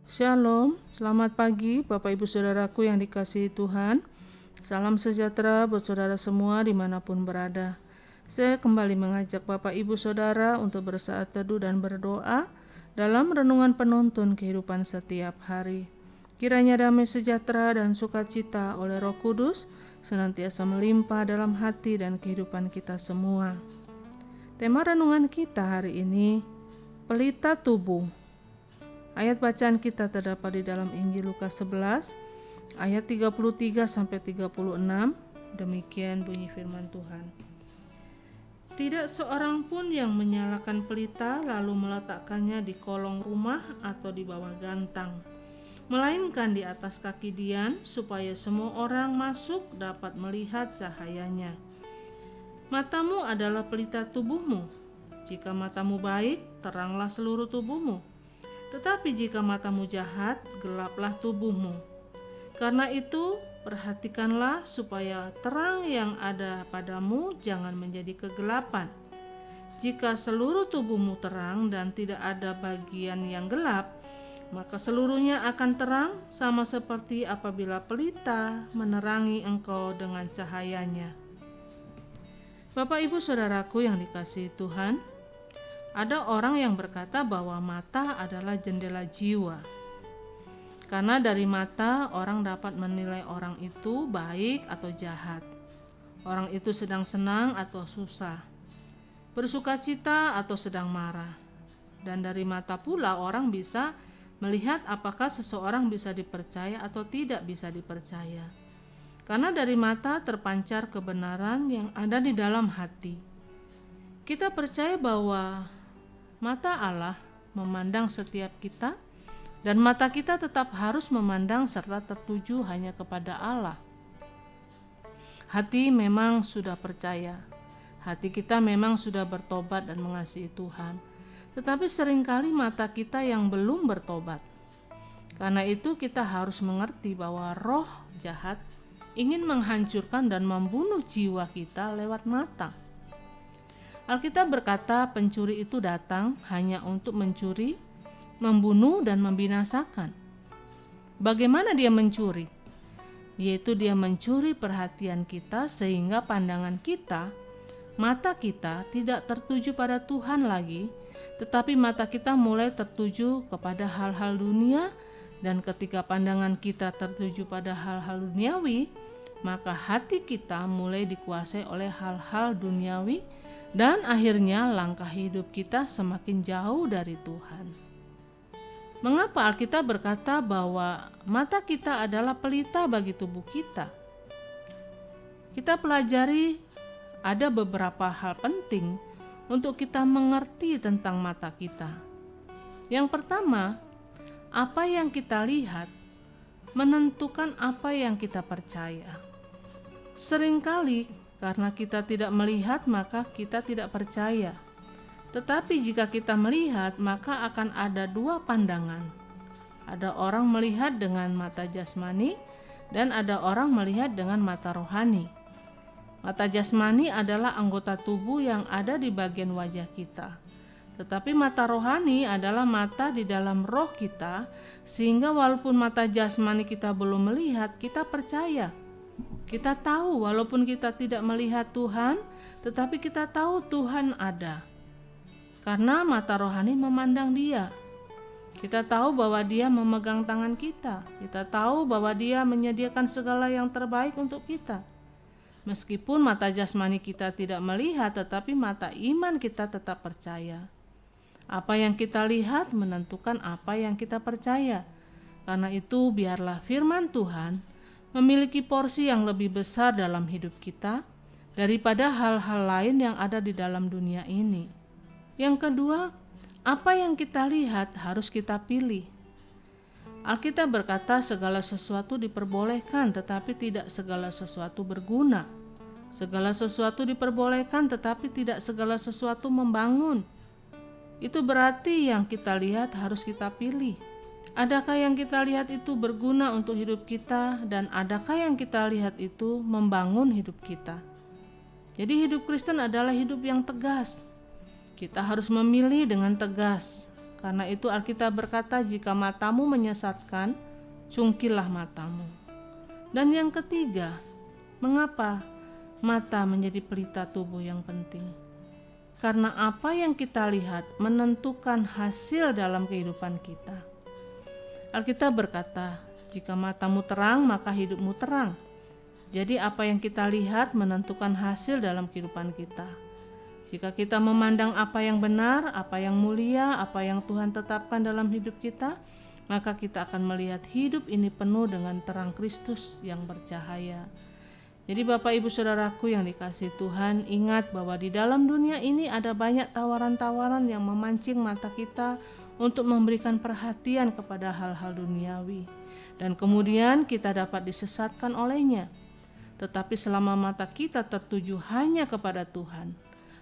Shalom, selamat pagi Bapak Ibu Saudaraku yang dikasihi Tuhan. Salam sejahtera buat saudara semua dimanapun berada. Saya kembali mengajak Bapak Ibu Saudara untuk bersaat teduh dan berdoa dalam renungan penuntun kehidupan setiap hari. Kiranya damai sejahtera dan sukacita oleh Roh Kudus senantiasa melimpah dalam hati dan kehidupan kita semua. Tema renungan kita hari ini, pelita tubuh. Ayat bacaan kita terdapat di dalam Injil Lukas 11 ayat 33 sampai 36. Demikian bunyi firman Tuhan. Tidak seorang pun yang menyalakan pelita lalu meletakkannya di kolong rumah atau di bawah gantang, melainkan di atas kaki dian supaya semua orang masuk dapat melihat cahayanya. Matamu adalah pelita tubuhmu. Jika matamu baik, teranglah seluruh tubuhmu. Tetapi jika matamu jahat, gelaplah tubuhmu. Karena itu, perhatikanlah supaya terang yang ada padamu jangan menjadi kegelapan. Jika seluruh tubuhmu terang dan tidak ada bagian yang gelap, maka seluruhnya akan terang, sama seperti apabila pelita menerangi engkau dengan cahayanya. Bapak Ibu Saudaraku yang dikasihi Tuhan, ada orang yang berkata bahwa mata adalah jendela jiwa. Karena dari mata orang dapat menilai orang itu baik atau jahat. Orang itu sedang senang atau susah, bersukacita atau sedang marah. Dan dari mata pula orang bisa melihat apakah seseorang bisa dipercaya atau tidak bisa dipercaya. Karena dari mata terpancar kebenaran yang ada di dalam hati. Kita percaya bahwa mata Allah memandang setiap kita, dan mata kita tetap harus memandang serta tertuju hanya kepada Allah. Hati memang sudah percaya, hati kita memang sudah bertobat dan mengasihi Tuhan, tetapi seringkali mata kita yang belum bertobat. Karena itu kita harus mengerti bahwa roh jahat ingin menghancurkan dan membunuh jiwa kita lewat mata. Alkitab berkata pencuri itu datang hanya untuk mencuri, membunuh, dan membinasakan. Bagaimana dia mencuri? Yaitu dia mencuri perhatian kita sehingga pandangan kita, mata kita tidak tertuju pada Tuhan lagi, tetapi mata kita mulai tertuju kepada hal-hal dunia, dan ketika pandangan kita tertuju pada hal-hal duniawi, maka hati kita mulai dikuasai oleh hal-hal duniawi, dan akhirnya langkah hidup kita semakin jauh dari Tuhan. Mengapa Alkitab berkata bahwa mata kita adalah pelita bagi tubuh kita? Kita pelajari ada beberapa hal penting untuk kita mengerti tentang mata kita. Yang pertama, apa yang kita lihat menentukan apa yang kita percaya. Seringkali karena kita tidak melihat, maka kita tidak percaya. Tetapi jika kita melihat, maka akan ada dua pandangan. Ada orang melihat dengan mata jasmani, dan ada orang melihat dengan mata rohani. Mata jasmani adalah anggota tubuh yang ada di bagian wajah kita. Tetapi mata rohani adalah mata di dalam roh kita, sehingga walaupun mata jasmani kita belum melihat, kita percaya. Kita tahu walaupun kita tidak melihat Tuhan, tetapi kita tahu Tuhan ada. Karena mata rohani memandang Dia. Kita tahu bahwa Dia memegang tangan kita. Kita tahu bahwa Dia menyediakan segala yang terbaik untuk kita. Meskipun mata jasmani kita tidak melihat, tetapi mata iman kita tetap percaya. Apa yang kita lihat menentukan apa yang kita percaya. Karena itu biarlah firman Tuhan memiliki porsi yang lebih besar dalam hidup kita daripada hal-hal lain yang ada di dalam dunia ini. Yang kedua, apa yang kita lihat harus kita pilih. Alkitab berkata segala sesuatu diperbolehkan, tetapi tidak segala sesuatu berguna. Segala sesuatu diperbolehkan, tetapi tidak segala sesuatu membangun. Itu berarti yang kita lihat harus kita pilih. Adakah yang kita lihat itu berguna untuk hidup kita, dan adakah yang kita lihat itu membangun hidup kita? Jadi hidup Kristen adalah hidup yang tegas. Kita harus memilih dengan tegas. Karena itu Alkitab berkata, jika matamu menyesatkan, cungkilah matamu. Dan yang ketiga, mengapa mata menjadi pelita tubuh yang penting? Karena apa yang kita lihat menentukan hasil dalam kehidupan kita. Alkitab berkata, jika matamu terang, maka hidupmu terang. Jadi apa yang kita lihat menentukan hasil dalam kehidupan kita. Jika kita memandang apa yang benar, apa yang mulia, apa yang Tuhan tetapkan dalam hidup kita, maka kita akan melihat hidup ini penuh dengan terang Kristus yang bercahaya. Jadi Bapak Ibu Saudaraku yang dikasihi Tuhan, ingat bahwa di dalam dunia ini ada banyak tawaran-tawaran yang memancing mata kita untuk memberikan perhatian kepada hal-hal duniawi. Dan kemudian kita dapat disesatkan olehnya. Tetapi selama mata kita tertuju hanya kepada Tuhan,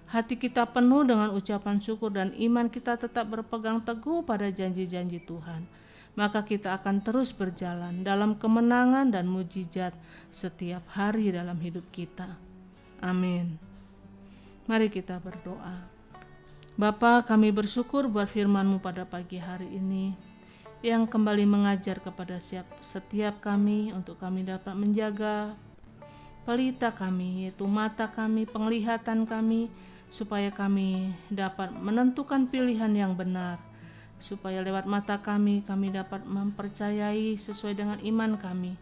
hati kita penuh dengan ucapan syukur dan iman kita tetap berpegang teguh pada janji-janji Tuhan, maka kita akan terus berjalan dalam kemenangan dan mujizat setiap hari dalam hidup kita. Amin. Mari kita berdoa. Bapa, kami bersyukur buat firman-Mu pada pagi hari ini, yang kembali mengajar kepada setiap kami untuk kami dapat menjaga pelita kami, yaitu mata kami, penglihatan kami, supaya kami dapat menentukan pilihan yang benar, supaya lewat mata kami dapat mempercayai sesuai dengan iman kami.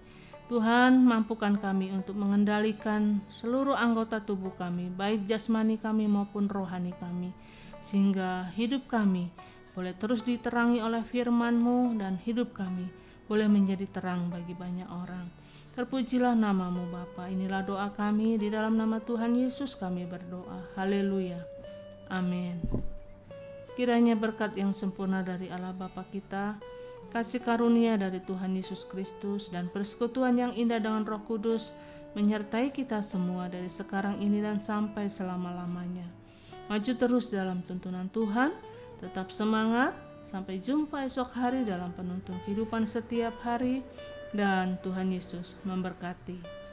Tuhan, mampukan kami untuk mengendalikan seluruh anggota tubuh kami, baik jasmani kami maupun rohani kami, sehingga hidup kami boleh terus diterangi oleh firman-Mu dan hidup kami boleh menjadi terang bagi banyak orang. Terpujilah nama-Mu Bapa. Inilah doa kami, di dalam nama Tuhan Yesus kami berdoa. Haleluya. Amin. Kiranya berkat yang sempurna dari Allah Bapa kita, kasih karunia dari Tuhan Yesus Kristus, dan persekutuan yang indah dengan Roh Kudus menyertai kita semua dari sekarang ini dan sampai selama-lamanya. Maju terus dalam tuntunan Tuhan, tetap semangat, sampai jumpa esok hari dalam penuntun kehidupan setiap hari, dan Tuhan Yesus memberkati.